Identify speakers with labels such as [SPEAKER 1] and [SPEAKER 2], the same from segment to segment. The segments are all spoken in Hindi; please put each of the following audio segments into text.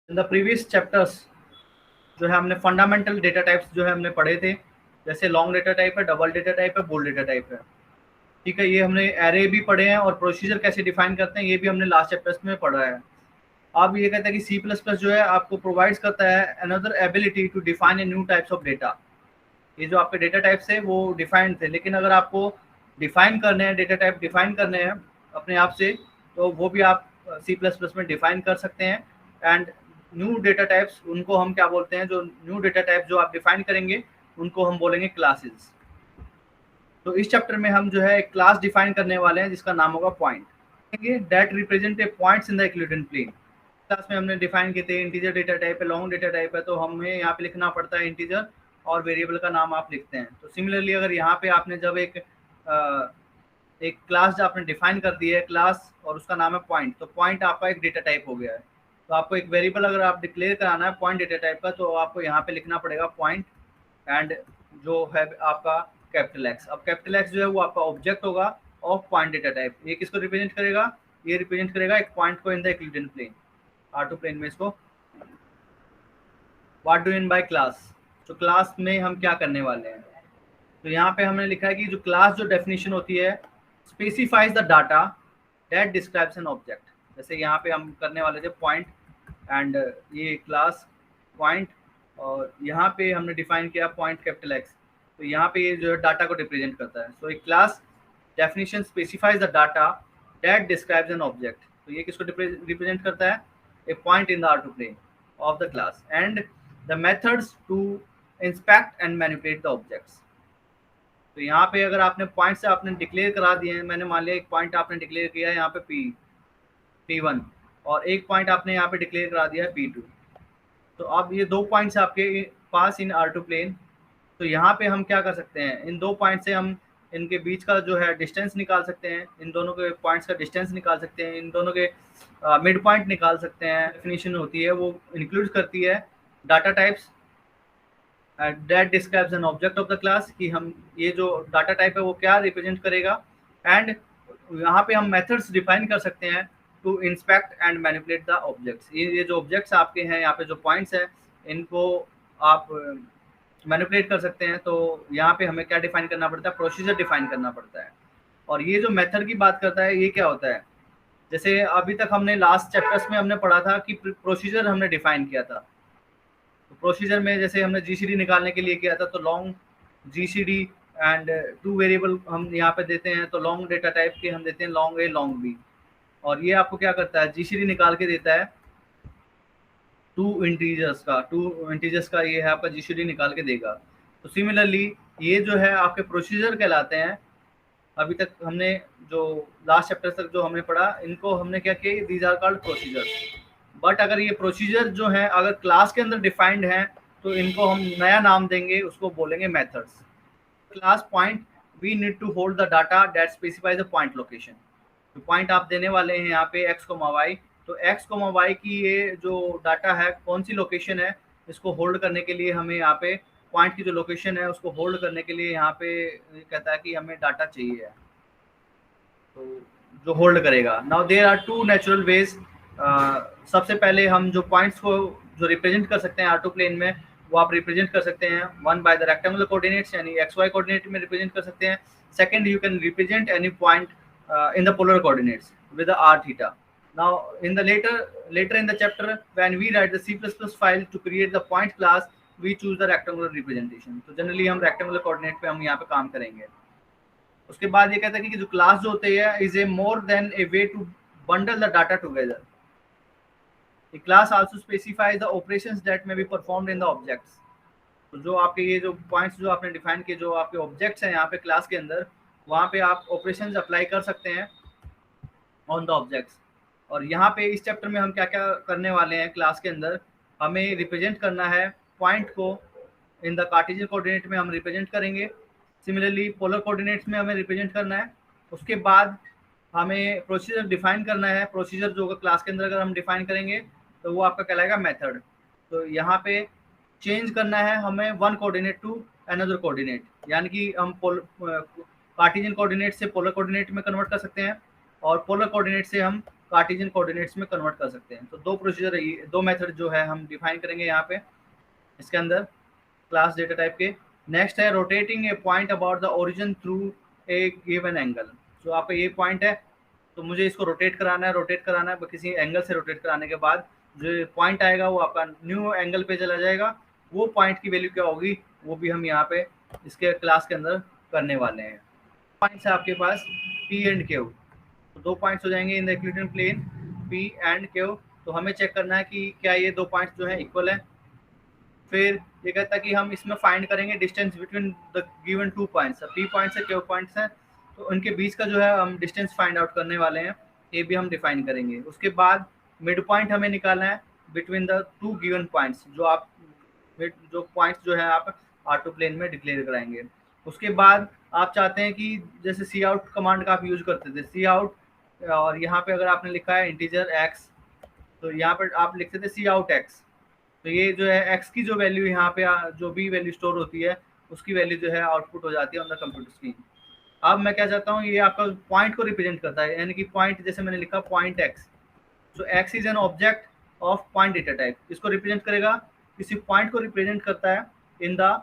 [SPEAKER 1] इन द प्रीवियस चैप्टर्स जो है हमने फंडामेंटल डेटा टाइप्स जो है हमने पढ़े थे, जैसे लॉन्ग डेटा टाइप है, डबल डेटा टाइप है, बोल्ड डेटा टाइप है। ठीक है, ये हमने एरे भी पढ़े हैं और प्रोसीजर कैसे डिफाइन करते हैं ये भी हमने लास्ट चैप्टर्स में पढ़ा है। अब ये कहता है कि सी प्लस प्लस जो है आपको प्रोवाइड्स करता है another ability to define a new types of data. ये जो आपके डेटा टाइप्स है वो डिफाइंड थे, लेकिन अगर आपको डिफाइन करने हैं, डेटा टाइप डिफाइन करने हैं अपने आप से, तो वो भी आप सी प्लस प्लस में डिफाइन कर सकते हैं। एंड न्यू डेटा टाइप्स, उनको हम क्या बोलते हैं, जो न्यू डेटा टाइप जो आप डिफाइन करेंगे उनको हम बोलेंगे क्लासेस। तो इस चैप्टर में हम जो है एक क्लास डिफाइन करने वाले हैं जिसका नाम होगा point. That represent a points in the Euclidean plane. Class में हमने डिफाइन किए थे इंटीजर डेटा टाइप है, लॉन्ग डेटा टाइप है, तो हमें यहाँ पे लिखना पड़ता है इंटीजर और वेरिएबल का नाम आप लिखते हैं। तो सिमिलरली अगर यहाँ पे आपने जब एक क्लास जो आपने डिफाइन कर दी है क्लास और उसका नाम है पॉइंट, तो पॉइंट आपका एक डेटा टाइप हो गया है। तो आपको एक वेरिएबल अगर आप डिक्लेयर कराना है पॉइंट डेटा टाइप का, तो आपको यहाँ पे लिखना पड़ेगा पॉइंट एंड जो है आपका कैपिटल एक्स। अब कैपिटल एक्स जो है वो आपका ऑब्जेक्ट होगा ऑफ पॉइंट डेटा टाइप। ये किसको रिप्रेजेंट करेगा? ये रिप्रेजेंट करेगा एक पॉइंट को in the Euclidean plane, R2 plane में। इसको what do mean by class? तो क्लास में हम क्या करने वाले हैं, तो यहाँ पे हमने लिखा है कि जो क्लास जो डेफिनेशन होती है, specifies the data that describes an object. जैसे यहाँ पे हम करने वाले थे पॉइंट एंड ये क्लास पॉइंट, और यहाँ पे हमने डिफाइन किया पॉइंट कैपिटल एक्स, तो यहाँ पे ये जो है डाटा को रिप्रेजेंट करता है। सो एक class definition specifies the data that describes an object. तो ये किसको रिप्रेजेंट करता है? A point in the R2 plane of the class and the methods to inspect and manipulate the objects. तो यहाँ पे अगर आपने पॉइंट से आपने डिक्लेयर करा दिए हैं, मैंने मान लिया एक पॉइंट आपने डिक्लेयर किया है यहाँ पे P1 और एक पॉइंट आपने यहाँ पे डिक्लेयर करा दिया है P2। तो अब ये दो पॉइंट्स आपके पास इन R2 प्लेन, तो यहाँ पे हम क्या कर सकते हैं, इन दो पॉइंट से हम इनके बीच का जो है डिस्टेंस निकाल सकते हैं, इन दोनों के पॉइंट्स का डिस्टेंस निकाल सकते हैं, इन दोनों के मिड पॉइंट निकाल सकते हैं। डेफिनेशन होती है वो इंक्लूड करती है data types that describes an object of the class, कि हम ये जो डाटा टाइप है वो क्या रिप्रेजेंट करेगा। एंड यहाँ पे हम मेथड्स डिफाइन कर सकते हैं to inspect and manipulate the objects. ये जो ऑब्जेक्ट्स आपके हैं यहाँ पे जो पॉइंट्स हैं, इनको आप मैनिपुलेट कर सकते हैं। तो यहाँ पे हमें क्या डिफाइन करना पड़ता है? प्रोसीजर डिफाइन करना पड़ता है। और ये जो मेथड की बात करता है, ये क्या होता है? जैसे अभी तक हमने लास्ट चैप्टर्स में हमने पढ़ा था कि प्रोसीजर हमने डिफाइन किया था। तो प्रोसीजर में जैसे हमने जीसीडी निकालने के लिए किया था, तो long GCD and two variable हम यहाँ पे देते हैं, तो लॉन्ग डेटा टाइप के हम देते हैं लॉन्ग ए लॉन्ग बी, और ये आपको क्या करता है? जीसीडी निकाल के देता है टू इंटीजर्स का ये है आपका जीसीडी निकाल के देगा। तो सिमिलरली ये जो है आपके प्रोसीजर कहलाते हैं। अभी तक हमने जो लास्ट चैप्टर तक जो हमने पढ़ा, इनको हमने क्या किया, these are called procedures. But अगर ये प्रोसीजर जो है अगर क्लास के अंदर डिफाइंड है, तो इनको हम नया नाम देंगे, उसको बोलेंगे methods. Class point we need to hold the data that specifies the point location. तो पॉइंट आप देने वाले हैं यहाँ पे एक्स कोमा वाई, तो एक्स कोमा वाई की ये जो डाटा है कौन सी लोकेशन है, इसको होल्ड करने के लिए हमें यहाँ पे पॉइंट की जो लोकेशन है उसको होल्ड करने के लिए यहाँ पे कहता है कि हमें डाटा चाहिए है, तो जो होल्ड करेगा। Now there are two natural ways. सबसे पहले हम जो पॉइंट्स को जो रिप्रेजेंट कर सकते हैं R2 प्लेन में, वो आप रिप्रेजेंट कर सकते हैं one by the rectangular coordinates, यानी एक्स वाई कोऑर्डिनेट में रिप्रेजेंट कर सकते हैं। Second, you can represent any point in the polar coordinates with the r theta. Now in the later in the chapter when we write the C++ file to create the point class, we choose the rectangular representation. तो जनरली हम रेक्टेंगुलर कोऑर्डिनेट पे हम यहाँ पे काम करेंगे। उसके बाद ये कहता है कि जो क्लास जो होती है is a more than a way to bundle the data together. The class also specifies the operations that may be performed in the objects. तो जो आपके ये जो पॉइंट्स जो आपने डिफाइन किए, जो आपके ऑब्जेक्ट्स हैं यहाँ पे क्लास के अंदर, वहाँ पे आप ऑपरेशंस अप्लाई कर सकते हैं ऑन द ऑब्जेक्ट्स। और यहाँ पे इस चैप्टर में हम क्या क्या करने वाले हैं, क्लास के अंदर हमें रिप्रेजेंट करना है पॉइंट को इन द कार्टेशियन कोऑर्डिनेट में हम रिप्रेजेंट करेंगे। सिमिलरली पोलर कोऑर्डिनेट्स में हमें रिप्रेजेंट करना है। उसके बाद हमें प्रोसीजर डिफाइन करना है। प्रोसीजर जो क्लास के अंदर अगर हम डिफाइन करेंगे तो वो आपका कहलाएगा मेथड। तो यहाँ पे चेंज करना है हमें one coordinate to another coordinate, यानी कि हम कार्टेशियन कोऑर्डिनेट से पोलर कोऑर्डिनेट में कन्वर्ट कर सकते हैं और पोलर कोऑर्डिनेट से हम कार्टेशियन कोऑर्डिनेट्स में कन्वर्ट कर सकते हैं। तो दो प्रोसीजर, दो मेथड जो है हम डिफाइन करेंगे यहाँ पे इसके अंदर क्लास डेटा टाइप के। नेक्स्ट है rotating A point about the origin through a given angle. जो आपका ये पॉइंट है तो मुझे इसको रोटेट कराना है किसी एंगल से। रोटेट कराने के बाद जो पॉइंट आएगा वो आपका न्यू एंगल पे चला जाएगा। वो पॉइंट की वैल्यू क्या होगी वो भी हम यहाँ पे इसके क्लास के अंदर करने वाले हैं। पॉइंट्स है आपके पास P एंड Q, तो दो पॉइंट्स हो जाएंगे in the Euclidean plane P and Q। तो हमें चेक करना है कि क्या ये दो पॉइंट्स जो है इक्वल है। फिर ये कहता है कि हम इसमें फाइंड करेंगे distance between the given two points. P points है Q पॉइंट्स हैं, तो उनके बीच का जो है हम डिस्टेंस फाइंड आउट करने वाले हैं, ये भी हम डिफाइन करेंगे। उसके बाद मिड पॉइंट हमें निकालना है between the two given points, जो पॉइंट्स जो है आप R2 प्लेन में डिक्लेयर कराएंगे। उसके बाद आप चाहते हैं कि जैसे सी आउट कमांड का आप यूज करते थे, सी आउट, और यहाँ पे अगर आपने लिखा है इंटीजर x, तो यहाँ पर आप लिखते थे सी आउट x। तो ये जो है x की जो वैल्यू यहाँ पे जो भी वैल्यू स्टोर होती है उसकी वैल्यू जो है आउटपुट हो जाती है ऑन द कंप्यूटर स्क्रीन। अब मैं क्या चाहता हूँ, ये आपका पॉइंट को रिप्रेजेंट करता है, यानी कि पॉइंट जैसे मैंने लिखा point x, so x is an object of point data type. इसको रिप्रेजेंट करेगा, किसी पॉइंट को रिप्रेजेंट करता है इन द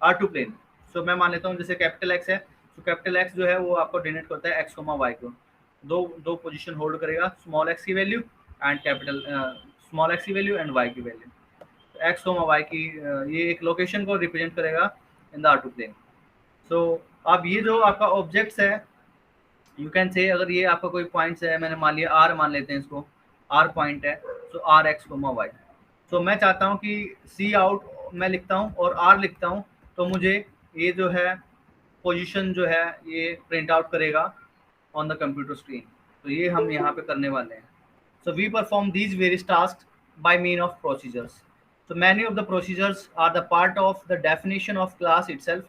[SPEAKER 1] R2 प्लेन। सो मैं मान लेता हूँ जैसे कैपिटल X है, तो कैपिटल X जो है वो आपको डिनोट करता है x, y को। दो पोजीशन होल्ड करेगा, स्मॉल x की value and capital small x की वैल्यू एंड y की वैल्यू। x, y की ये एक लोकेशन को रिप्रेजेंट करेगा इन द R2 प्लेन। सो अब ये जो आपका ऑब्जेक्ट्स है, यू कैन से, अगर ये आपका कोई पॉइंट्स है, मैंने मान लिया R, मान लेते हैं इसको R पॉइंट है, सो R, x, y। तो मैं चाहता हूँ कि सी आउट मैं लिखता हूँ और R लिखता हूँ, तो मुझे ये जो है पोजीशन जो है ये प्रिंट आउट करेगा ऑन द कंप्यूटर स्क्रीन। तो ये हम यहाँ पे करने वाले हैं। So we perform these various task by mean of procedures. So many of the procedures are the part of the definition of class itself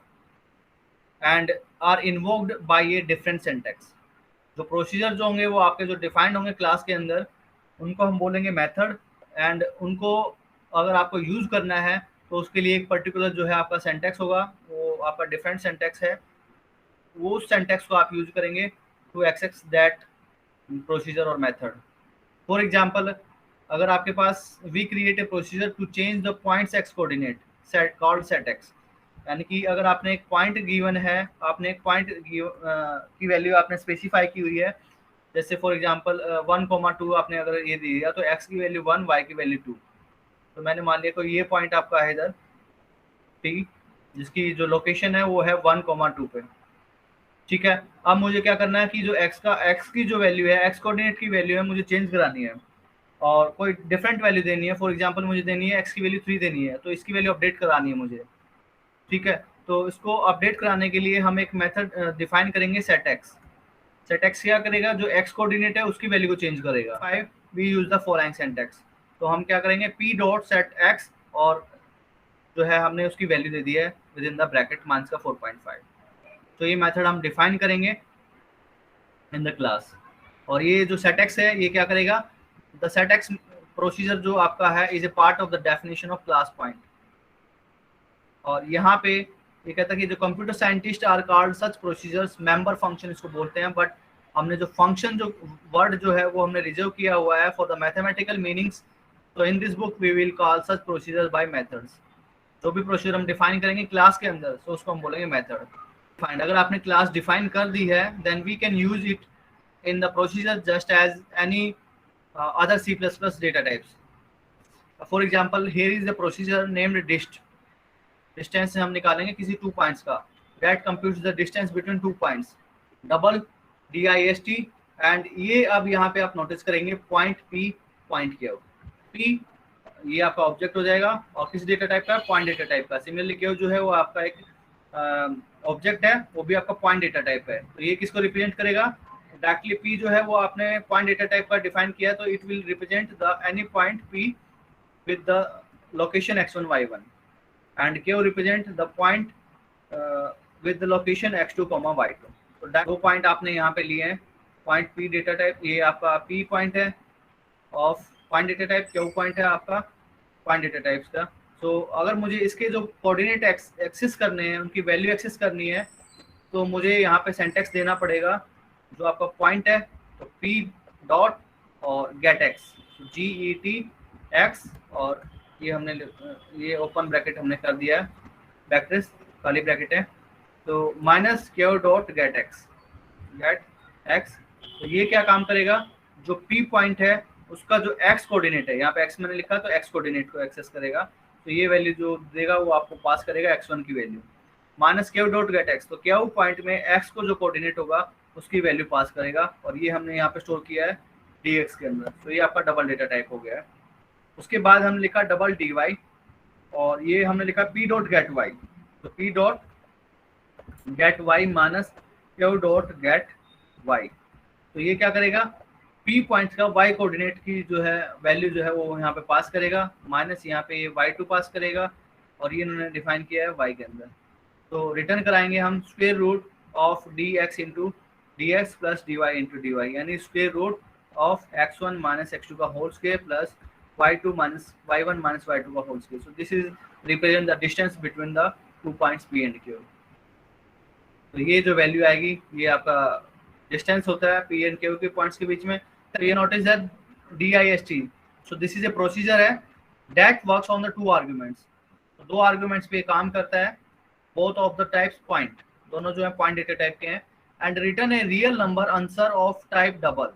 [SPEAKER 1] and are invoked by a different syntax. जो प्रोसीजर जो होंगे वो आपके जो डिफाइंड होंगे क्लास के अंदर, उनको हम बोलेंगे मेथड, एंड उनको अगर आपको यूज करना है तो उसके लिए एक पर्टिकुलर जो है आपका सिंटैक्स होगा, वो आपका डिफरेंट सिंटैक्स है, वो उस सिंटैक्स को आप यूज करेंगे टू एक्सेस दैट प्रोसीजर और मेथड। फॉर एग्जांपल, अगर आपके पास we create a procedure to change the points X coordinate set called set X, यानी कि अगर आपने एक पॉइंट गिवन है, आपने एक पॉइंट की वैल्यू आपने स्पेसिफाई की हुई है, जैसे फॉर एग्जांपल 1,2 आपने अगर ये दे दिया, तो x की वैल्यू 1, y की वैल्यू 2। तो मैंने मान लिया कोई ये पॉइंट आपका है इधर T, जिसकी जो लोकेशन है वो है 1,2 पे। ठीक है, अब मुझे क्या करना है कि जो x की जो वैल्यू है, x कोऑर्डिनेट की वैल्यू है, मुझे चेंज करानी है और कोई डिफरेंट वैल्यू देनी है। फॉर एग्जांपल मुझे देनी है x की वैल्यू 3 देनी है, तो इसकी वैल्यू अपडेट करानी है मुझे। ठीक है, तो इसको अपडेट कराने के लिए हम एक मेथड डिफाइन करेंगे सेट एक्स। सेट एक्स क्या करेगा, जो x कोऑर्डिनेट है उसकी वैल्यू को चेंज करेगा। 5 we use the following syntax. तो हम क्या करेंगे, p डॉट सेट x, और जो है हमने उसकी वैल्यू दे दी है with in the bracket minus का 4.5। तो ये मेथड हम डिफाइन करेंगे इन द क्लास। और ये जो सेट एक्स है ये क्या करेगा, द सेट एक्स प्रोसीजर जो आपका है is a part of the definition of class point. और यहाँ पे ये कहता है कि जो computer scientist are called such procedures, member function इसको बोलते हैं, बट हमने जो फंक्शन जो वर्ड जो है वो हमने रिजर्व किया हुआ है फॉर द मैथमेटिकल मीनिंग्स। तो in this book we will call such procedures by methods. जो भी प्रोसीजर हम डिफाइन करेंगे क्लास के अंदर, तो उसको हम बोलेंगे मेथड। फाइंड, अगर आपने क्लास डिफाइन कर दी है, then we can use it in the procedure just as any other C++ data types. For example, here is the procedure named dist. Distance से हम निकालेंगे किसी 2 पॉइंट्स का, that computes the distance between 2 points, double dist। And ये अब यहाँ पे आप नोटिस करेंगे point P, point Q। P ये आपका ऑब्जेक्ट हो जाएगा और किस डेटा टाइप का, पॉइंट डेटा टाइप का। सिमिलरली Q जो है वो आपका एक ऑब्जेक्ट है, वो भी आपका पॉइंट डेटा टाइप है। तो ये किसको रिप्रेजेंट करेगा, डायरेक्टली P जो है वो आपने पॉइंट डेटा टाइप का डिफाइन किया, तो it will represent the any point P with the location x1 y1, and Q represent the point with the location x2 y2। तो दो पॉइंट आपने यहाँ पे लिए हैं, पॉइंट P डेटा टाइप, ये आपका P पॉइंट है of point data type, Q point है आपका पॉइंट डेटा टाइप्स का। तो अगर मुझे इसके जो कोऑर्डिनेट एक्सेस करने हैं, उनकी वैल्यू एक्सेस करनी है, तो मुझे यहाँ पे सिंटैक्स देना पड़ेगा। जो आपका पॉइंट है तो पी डॉट और गेट एक्स, GET x, और ये हमने ये ओपन ब्रैकेट हमने कर दिया है, बैकट्रेस खाली ब्रैकेट है, तो minus Q dot get x, तो ये क्या काम करेगा, जो पी पॉइंट है उसका जो एक्स कोऑर्डिनेट है, यहाँ पे एक्स मैंने लिखा तो एक्स कोऑर्डिनेट को एक्सेस करेगा, तो ये वैल्यू जो देगा वो आपको पास करेगा x1 की value, minus Q dot get x, तो क्यू पॉइंट में x को जो कोऑर्डिनेट होगा उसकी वैल्यू पास करेगा, और ये हमने यहाँ पे स्टोर किया है dx के अंदर, तो ये आपका डबल डेटा टाइप हो गया है। उसके बाद हमने लिखा डबल dy, और ये हमने लिखा p डॉट गेट y, तो p dot gate y minus Q dot gate y, तो ये क्या करेगा, p पॉइंट का y कोऑर्डिनेट की जो है वैल्यू जो है वो यहाँ पे पास करेगा, माइनस यहाँ पे ये y2 पास करेगा, और ये इन्होंने डिफाइन किया है y के अंदर, तो रिटर्न कराएंगे हम square root of dx into dx plus dy into dy, यानी square root of x1 minus x2 का whole square plus y2 minus y1 minus y2 का whole square, so this is represent the distance between the 2 points p and q। तो ये जो वैल्यू आएगी ये आपका डिस्टेंस होता है p एंड q के पॉइंट्स के बीच में। तो ये notice that DIST, so this is a procedure है that works on the 2 arguments, तो 2 आर्गुमेंट्स पे काम करता है, both of the types point, दोनों जो है पॉइंट डेटा टाइप के हैं, and return a real number answer of type double,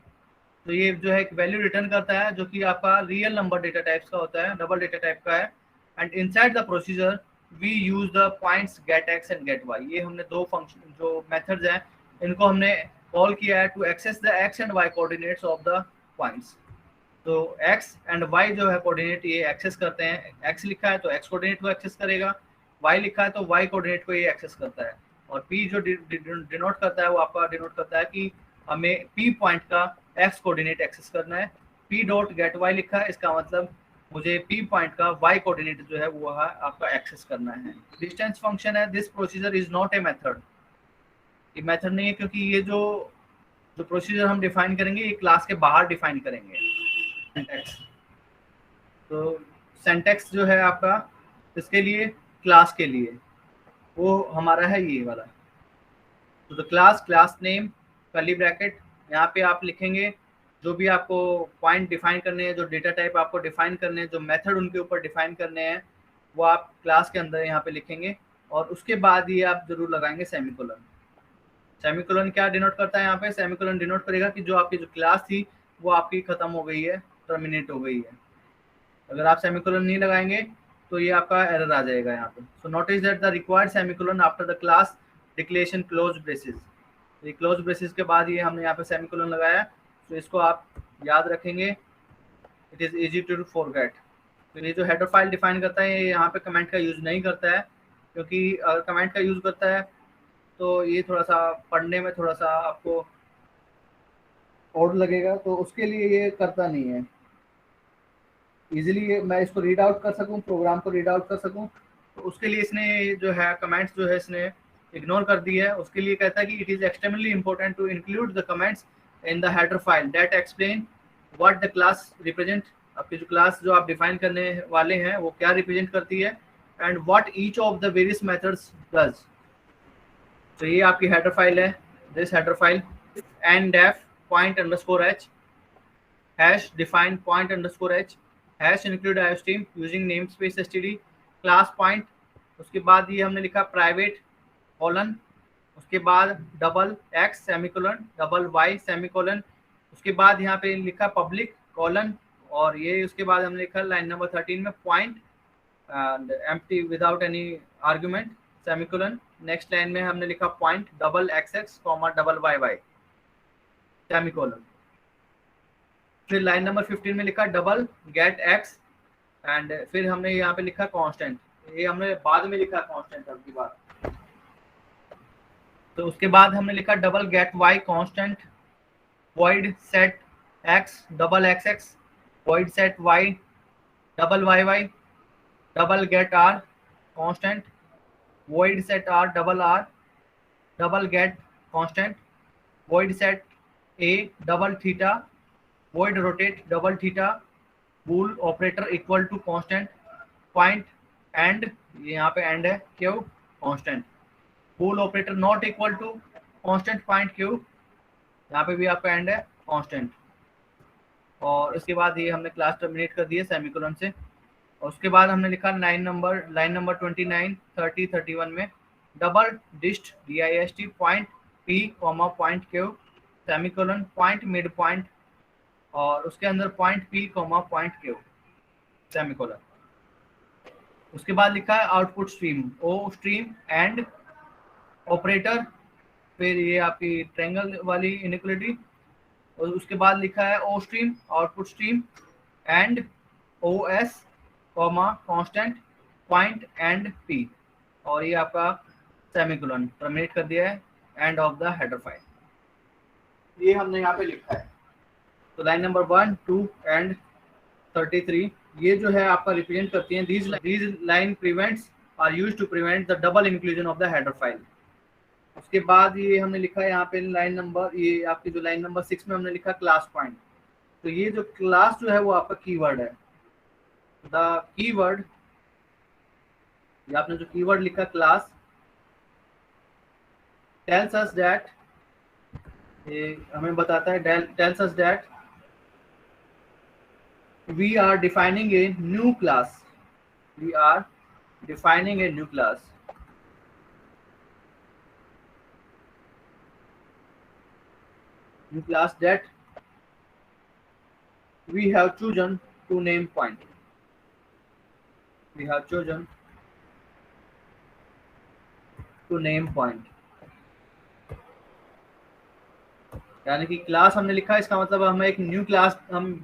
[SPEAKER 1] तो ये जो है एक वैल्यू रिटर्न करता है जो कि आपका रियल नंबर डेटा टाइप्स का होता है, डबल डेटा टाइप का है, and inside the procedure we use the points get x and get Y, ये हमने दो फंक्शन जो मेथड्स हैं इनको हमने कॉल किया है to access the X and Y coordinates of the points, तो एक्स एंड वाई जो है कोऑर्डिनेट ये एक्सेस करते हैं, एक्स लिखा है तो एक्स कोऑर्डिनेट को एक्सेस करेगा, वाई लिखा है तो वाई कोऑर्डिनेट को ये एक्सेस करता है, और पी जो डिनोट करता है वो आपका डिनोट करता है कि हमें पी पॉइंट का एक्स कोऑर्डिनेट एक्सेस करना है, पी डॉट गेट वाई लिखा है, इसका मतलब मुझे पी पॉइंट का वाई कोऑर्डिनेट जो है वो है आपका एक्सेस करना है। डिस्टेंस फंक्शन है, this procedure is not a method, ये मेथड नहीं है, क्योंकि ये जो प्रोसीजर हम डिफाइन करेंगे ये क्लास के बाहर डिफाइन करेंगे सिंटैक्स, तो सिंटैक्स जो है आपका इसके लिए क्लास के लिए वो हमारा है ये वाला, तो the class name curly bracket, यहाँ पे आप लिखेंगे जो भी आपको पॉइंट डिफाइन करने हैं, जो डेटा टाइप आपको डिफाइन करने हैं, जो मेथड उनके ऊपर डिफाइन करने हैं वो आप क्लास के अंदर यहाँ पे लिखेंगे, और उसके बाद ये आप जरूर लगाएंगे सेमीकोलन। सेमीकोलन क्या डिनोट करता है, यहाँ पे सेमीकोलन डिनोट करेगा कि जो आपकी जो क्लास थी वो आपकी खत्म हो गई है, टर्मिनेट हो गई है। अगर आप सेमीकोलन नहीं लगाएंगे तो ये आपका एरर आ जाएगा यहाँ पे। So notice that the required semicolon after the class declaration close braces, ये क्लोज ब्रेसेस के बाद ये हमने यहाँ पे सेमीकोलन लगाया, तो इसको आप याद रखेंगे, it is easy to forget. तो ये जो हेडर फाइल डिफाइन करता है ये यहाँ पे कमेंट का यूज नहीं करता है, क्योंकि अगर कमेंट का यूज करता है तो ये थोड़ा सा पढ़ने में थोड़ा सा आपको और लगेगा, तो उसके लिए ये करता नहीं है। इजीली मैं इसको रीड आउट कर सकूं, प्रोग्राम को रीड आउट कर सकूं, तो उसके लिए इसने जो है कमेंट्स जो है इसने इग्नोर कर दी है। उसके लिए कहता है कि it is extremely important to include the comments in the header file that explain what the class represent, आपकी जो क्लास जो आप डिफाइन करने वाले हैं वो क्या रिप्रेजेंट करती है, and what each of the various methods does. तो ये आपकी हेडर फाइल है, this header file ndef point_h hash define point_h hash include iostream using namespace std class point, उसके बाद ये हमने लिखा प्राइवेट कॉलन, उसके बाद double x semicolon double y semicolon, उसके बाद यहाँ पे लिखा पब्लिक कॉलन, और ये उसके बाद हमने लिखा लाइन नंबर 13 में point and empty without any argument semicolon, next line में हमने लिखा point double xx comma double yy semicolon, फिर लाइन नंबर 15 में लिखा डबल गेट x, एंड फिर हमने यहाँ पे लिखा कांस्टेंट, ये हमने बाद में लिखा कांस्टेंट अब की बात। तो उसके बाद हमने लिखा double get y constant void set x double xx void set y double yy double get r constant void set r double get constant void set a double theta void rotate double theta bool operator equal to constant point and, यहाँ पे एंड है Q constant bool operator not equal to constant point Q, यहाँ पे भी आपका एंड है कांस्टेंट, और इसके बाद ये हमने क्लास टर्मिनेट कर दी है सेमीकोलन से। और उसके बाद हमने लिखा लाइन नंबर 29, 30, 31 में double dist DIST point P point Q semicolon point mid point, और उसके अंदर point P point Q semicolon. उसके बाद लिखा है output stream O stream and operator, फिर ये आपकी ट्रायंगल वाली इनइक्वालिटी, और उसके बाद लिखा है O stream output stream and OS constant point and P, और ये आपका सेमीकोलन टर्मिनेट कर दिया है end of the header file. ये हमने यहाँ पे लिखा है। तो लाइन नंबर 1, 2 एंड 33 ये जो है आपका रिप्रेजेंट करती हैं these line prevents are used to prevent the double inclusion of the header file. उसके बाद ये हमने लिखा है यहाँ पे लाइन नंबर, ये आपकी जो लाइन नंबर 6 में हमने लिखा क्लास पॉइंट। तो ये जो क्लास जो है वो आपका कीवर्ड है। द कीवर्ड, ये आपने जो कीवर्ड लिखा क्लास टेल्स अस दैट, ये हमें बताता है tells us that we are defining a new class, we are defining a new class, that we have chosen to name point, we have chosen to name point। यानी कि क्लास हमने लिखा है, इसका मतलब हमें एक न्यू क्लास हम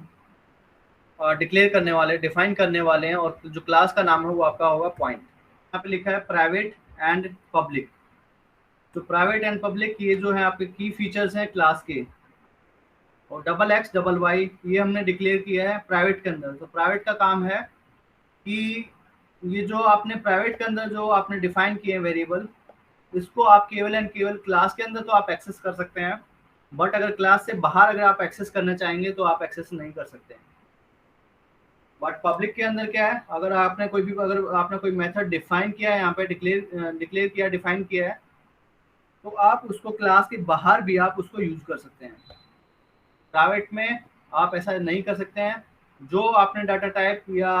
[SPEAKER 1] डिक्लेयर करने वाले, डिफाइन करने वाले हैं, और जो क्लास का नाम है वो आपका होगा पॉइंट। यहाँ पे लिखा है प्राइवेट एंड पब्लिक। तो प्राइवेट एंड पब्लिक ये जो है आपके की फीचर्स हैं क्लास के। और $X $Y ये हमने डिक्लेयर किया है प्राइवेट के अंदर। तो प्राइवेट का काम है कि ये जो आपने प्राइवेट के अंदर जो आपने डिफाइन किए हैं वेरिएबल, इसको आप केवल एंड केवल क्लास के अंदर तो आप एक्सेस कर सकते हैं, बट अगर क्लास से बाहर अगर आप एक्सेस करना चाहेंगे तो आप एक्सेस नहीं कर सकते हैं। बट पब्लिक के अंदर क्या है, अगर आपने कोई मेथड डिफाइन किया है, यहाँ पे डिक्लेयर किया, डिफाइन किया है, तो आप उसको क्लास के बाहर भी आप उसको यूज कर सकते हैं। प्राइवेट में आप ऐसा नहीं कर सकते हैं। जो आपने डाटा टाइप या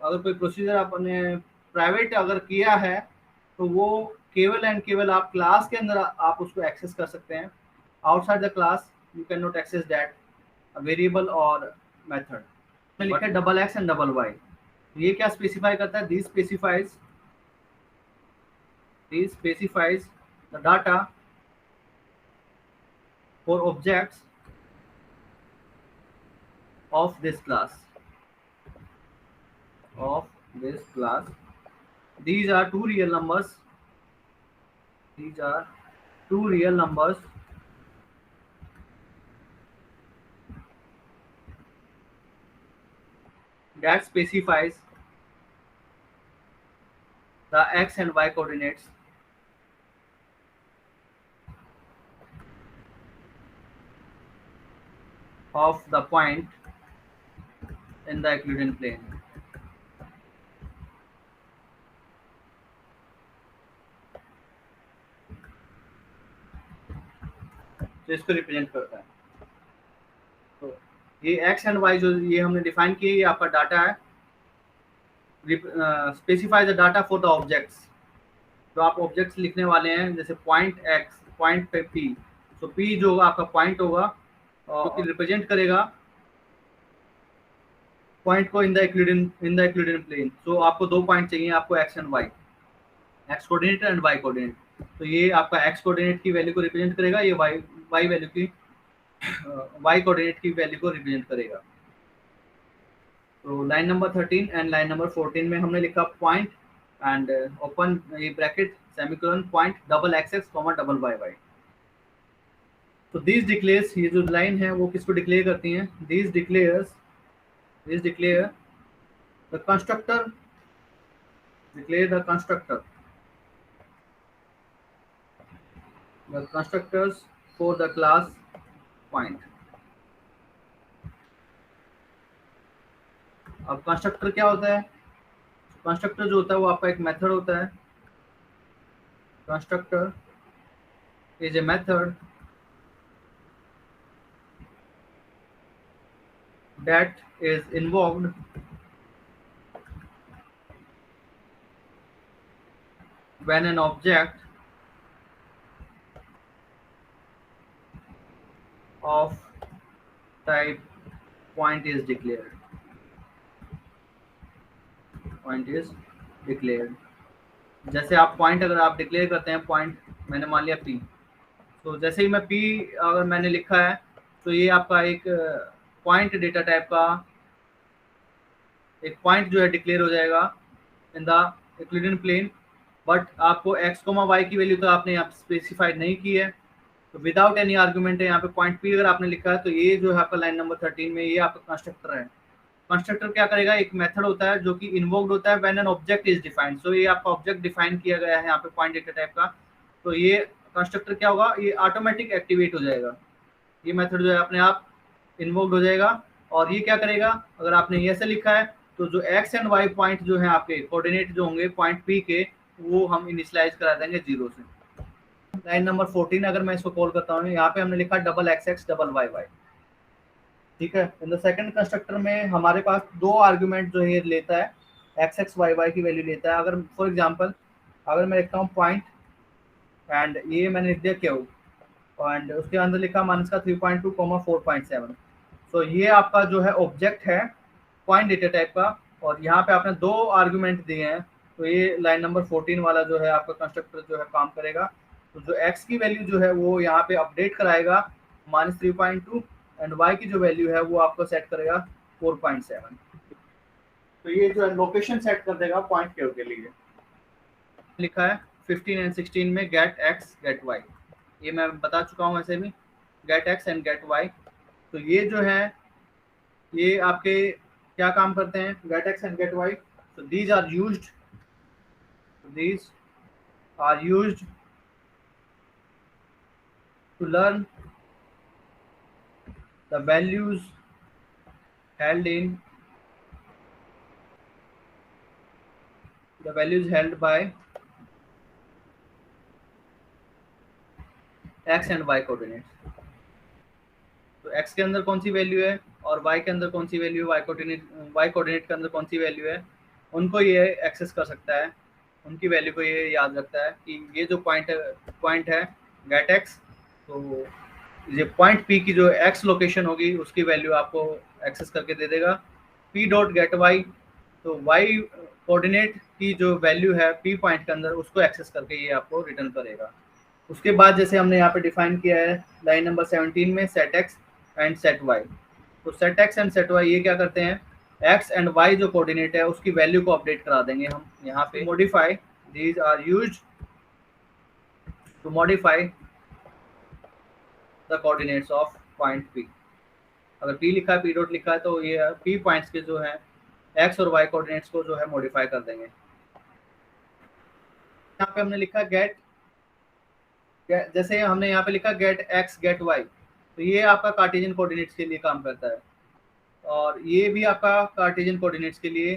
[SPEAKER 1] अगर कोई प्रोसीजर आपने प्राइवेट अगर किया है तो वो केवल एंड केवल आप क्लास के अंदर आप उसको एक्सेस कर सकते हैं। Outside the class you can not access that variable और मेथड। में लिखा है $X एंड $Y। ये क्या स्पेसिफाई करता है? This specifies the data for objects of this class, these are two real numbers, that specifies the X and Y coordinates of the point in the Euclidean plane। तो इसको रिप्रेजेंट करता है। तो ये एक्स एंड वाई जो ये हमने डिफाइन किए, ये आपका डाटा है। Specify the data for the objects. तो आप ऑब्जेक्ट्स लिखने वाले हैं, जैसे पॉइंट एक्स, पॉइंट पे पी। तो पी जो होगा आपका पॉइंट होगा और रिप्रेजेंट करेगा पॉइंट को इन द यूक्लिडियन प्लेन। तो आपको दो पॉइंट चाहिए, आपको x and y, x coordinate and y coordinate. तो ये आपका एक्स कोऑर्डिनेट की वैल्यू को रिप्रेजेंट करेगा, ये वाई वैल्यू की वाई कोऑर्डिनेट की वैल्यू को रिप्रेजेंट करेगा। तो line number 13 and line number 14 में हमने लिखा पॉइंट एंड ओपन ये bracket semicolon point $XX, $YY। तो दिस डिक्लेयर्स, ये जो लाइन है वो किसको डिक्लेयर करती हैं? This declare the constructor, the constructors for the class point। अब कंस्ट्रक्टर क्या होता है? कंस्ट्रक्टर जो होता है वो आपका एक मेथड होता है। Constructor is a method that is invoked when an object of type point is declared. Point is declared. जैसे आप पॉइंट अगर आप डिक्लेयर करते हैं, पॉइंट मैंने मान लिया पी, तो जैसे ही मैं पी अगर मैंने लिखा है तो ये आपका एक पॉइंट डेटा टाइप का एक पॉइंट जो है डिक्लेयर हो जाएगा in the Euclidean plane. But आपको एक्स कोमा वाई की वैल्यू तो आपने यहाँ स्पेसिफाइड नहीं की है, तो विदाउट एनी आर्गुमेंट है यहाँ पे पॉइंट पी अगर आपने लिखा है तो ये जो है आपका लाइन नंबर 13 में ये आपका कंस्ट्रक्टर है। कंस्ट्रक्टर क्या करेगा, एक मेथड होता है जो कि इन्वोक्ड होता है when an object is defined. So ये आपका ऑब्जेक्ट डिफाइन किया गया है यहाँ पे पॉइंट डेटा टाइप का, तो ये कंस्ट्रक्टर क्या होगा, ये ऑटोमेटिक एक्टिवेट हो जाएगा। ये मेथड जो है अपने आप इन्वोक्ड हो जाएगा और ये क्या करेगा, अगर आपने ये ऐसे लिखा है तो जो एक्स एंड वाई पॉइंट जो है आपके कोऑर्डिनेट जो होंगे पॉइंट पी के, वो हम इनिशियलाइज करा देंगे 0 से। लाइन नंबर 14 अगर मैं इसको कॉल करता हूँ, यहाँ पे हमने लिखा double x x double y y, ठीक है। इन द सेकंड कंस्ट्रक्टर में हमारे पास दो आर्गुमेंट जो है लेता है, एक्स एक्स वाई वाई की वैल्यू लेता है। अगर फॉर एग्जांपल अगर मैं लिखता हूँ पॉइंट एंड ये मैंने लिख दिया क्यू एंड उसके अंदर लिखा माइनस का 3.2 4.7, तो ये आपका जो है ऑब्जेक्ट है पॉइंट डेटा टाइप का, और यहाँ पे आपने दो आर्गुमेंट दिए हैं, तो ये लाइन नंबर 14 वाला जो है आपका कंस्ट्रक्टर जो है काम करेगा। तो जो एक्स की वैल्यू जो है वो यहाँ पे अपडेट कराएगा -3.2 एंड वाई की जो वैल्यू है वो आपको सेट करेगा 4.7। तो ये जो है लोकेशन सेट कर देगा पॉइंट क्यू के लिए। लिखा है 15 एंड 16 में गेट एक्स गेट वाई, ये मैं बता चुका हूँ ऐसे भी, get x and get y. तो ये जो है ये आपके क्या काम करते हैं, get x and get y. so these are used to learn the values held by x and y coordinates. तो x के अंदर कौन सी वैल्यू है और y के अंदर कौन सी वैल्यू है, y कोऑर्डिनेट के अंदर कौन सी वैल्यू है, उनको ये एक्सेस कर सकता है, उनकी वैल्यू को ये याद रखता है कि ये जो पॉइंट है गेट एक्स, तो ये पॉइंट पी की जो एक्स लोकेशन होगी उसकी वैल्यू आपको एक्सेस करके दे देगा। पी डॉट गेट वाई, तो वाई कोऑर्डिनेट की जो वैल्यू है पी पॉइंट के अंदर उसको एक्सेस करके ये आपको रिटर्न करेगा। उसके बाद जैसे हमने यहाँ पे डिफाइन किया है लाइन नंबर 17 में set X and set Y, तो set X and set Y ये क्या करते हैं, एक्स एंड वाई जो कोऑर्डिनेट है उसकी वैल्यू को अपडेट करा देंगे हम यहाँ पे। Modify, these are used to modify the coordinates of point P. अगर पी लिखा है, पी डॉट लिखा है, तो ये पी पॉइंट्स के जो है एक्स और वाई कोऑर्डिनेट्स को जो है मॉडिफाई कर देंगे। यहाँ पे हमने लिखा गेट, जैसे हमने यहाँ पे लिखा गेट एक्स गेट वाई, तो ये आपका कार्टेशियन कोऑर्डिनेट्स के लिए काम करता है और ये भी आपका कार्टेशियन कोऑर्डिनेट्स के लिए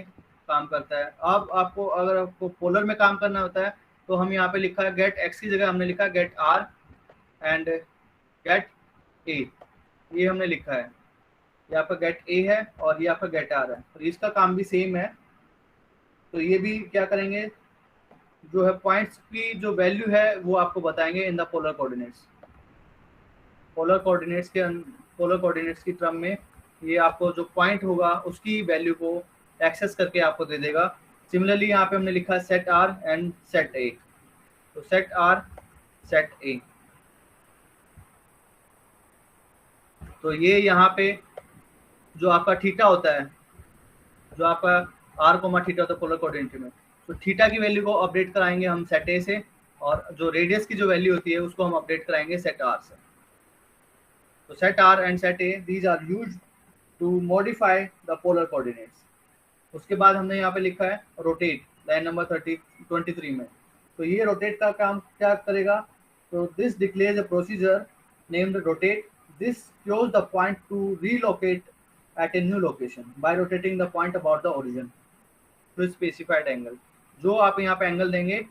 [SPEAKER 1] काम करता है। अब आपको अगर आपको पोलर में काम करना होता है तो हम यहाँ पे लिखा है गेट एक्स की जगह हमने लिखा get R and get A, ये हमने लिखा है, ये आपका गेट ए है और ये आपका गेट आर है, तो इसका काम भी सेम है। तो ये भी क्या करेंगे, जो है पॉइंट्स की जो वैल्यू है वो आपको बताएंगे in the polar coordinates. Polar coordinates की टर्म में ये आपको जो पॉइंट होगा उसकी वैल्यू को एक्सेस करके आपको दे देगा। सिमिलरली यहाँ पे हमने लिखा है set R and set A, तो सेट आर सेट ए, तो ये यहाँ पे जो आपका थीटा होता है, जो आपका आर कोमा थीटा होता है पोलर कोऑर्डिनेट में, तो थीटा की वैल्यू को अपडेट कराएंगे हम सेट ए से, और जो रेडियस की जो वैल्यू होती है उसको हम अपडेट कराएंगे सेट आर से। तो set R and set A, these are used to modify the polar coordinates. उसके बाद हमने यहाँ पे लिखा है रोटेट, लाइन नंबर 23 में, तो ये रोटेट का काम क्या करेगा, तो this declares a procedure named rotate, this close the point two relocate at a new location by rotating the point about the origin to a specified angle। जो आप यहाँ पे एंगल देंगे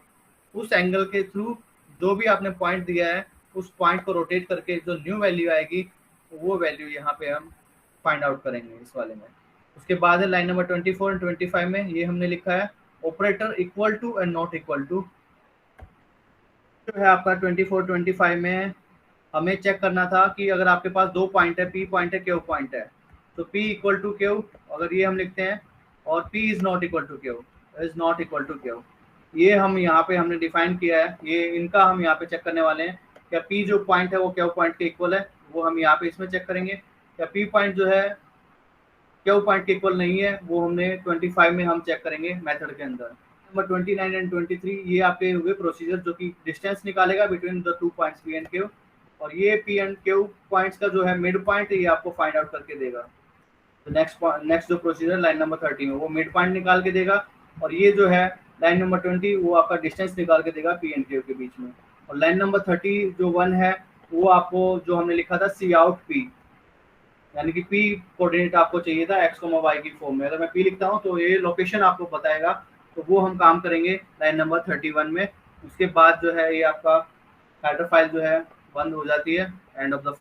[SPEAKER 1] उस एंगल के थ्रू जो भी आपने पॉइंट दिया है उस पॉइंट को रोटेट करके जो न्यू वैल्यू आएगी वो वैल्यू यहाँ पे हम फाइंड आउट करेंगे इस वाले में। उसके बाद है लाइन नंबर 24 एंड 25 में ये हमने लिखा है operator equal to and not equal to. जो है आपका 24 25 में हमें चेक करना था कि अगर आपके पास दो पॉइंट है, पी पॉइंट है, क्यू पॉइंट है, तो पी इक्वल टू क्यू अगर ये हम लिखते हैं, और P is not equal to Q, is not equal to Q, ये हम यहाँ पे हमने डिफाइन किया है। ये इनका हम यहाँ पे चेक करने वाले हैं, क्या पी जो पॉइंट है वो क्यू पॉइंट के इक्वल है, वो हम यहाँ पे इसमें चेक करेंगे। क्या पी पॉइंट जो है क्यू पॉइंट के इक्वल नहीं है, वो हमने 25 में हम चेक करेंगे मेथड के अंदर। नंबर 29 एंड 23 ये आपके हुए प्रोसीजर जो कि डिस्टेंस निकालेगा between the 2 points P and Q, और ये पी एंड क्यू पॉइंट्स का जो है मिड पॉइंट ये आपको फाइंड आउट करके देगा। तो नेक्स्ट जो प्रोसीजर लाइन नंबर 30 में वो मिड पॉइंट निकाल के देगा, और ये जो है लाइन नंबर 20 वो आपका डिस्टेंस निकाल के देगा पी एंड क्यू के बीच में। और लाइन नंबर 30 जो 1 है वो आपको जो हमने लिखा था सी आउट पी, यानी कि पी कोऑर्डिनेट आपको चाहिए था एक्स वाई की फॉर्म में। अगर मैं पी लिखता हूँ तो ये लोकेशन आपको बताएगा, तो वो हम काम करेंगे लाइन नंबर 31 में। उसके बाद जो है ये आपका हेडर फाइल जो है बंद हो जाती है, एंड ऑफ द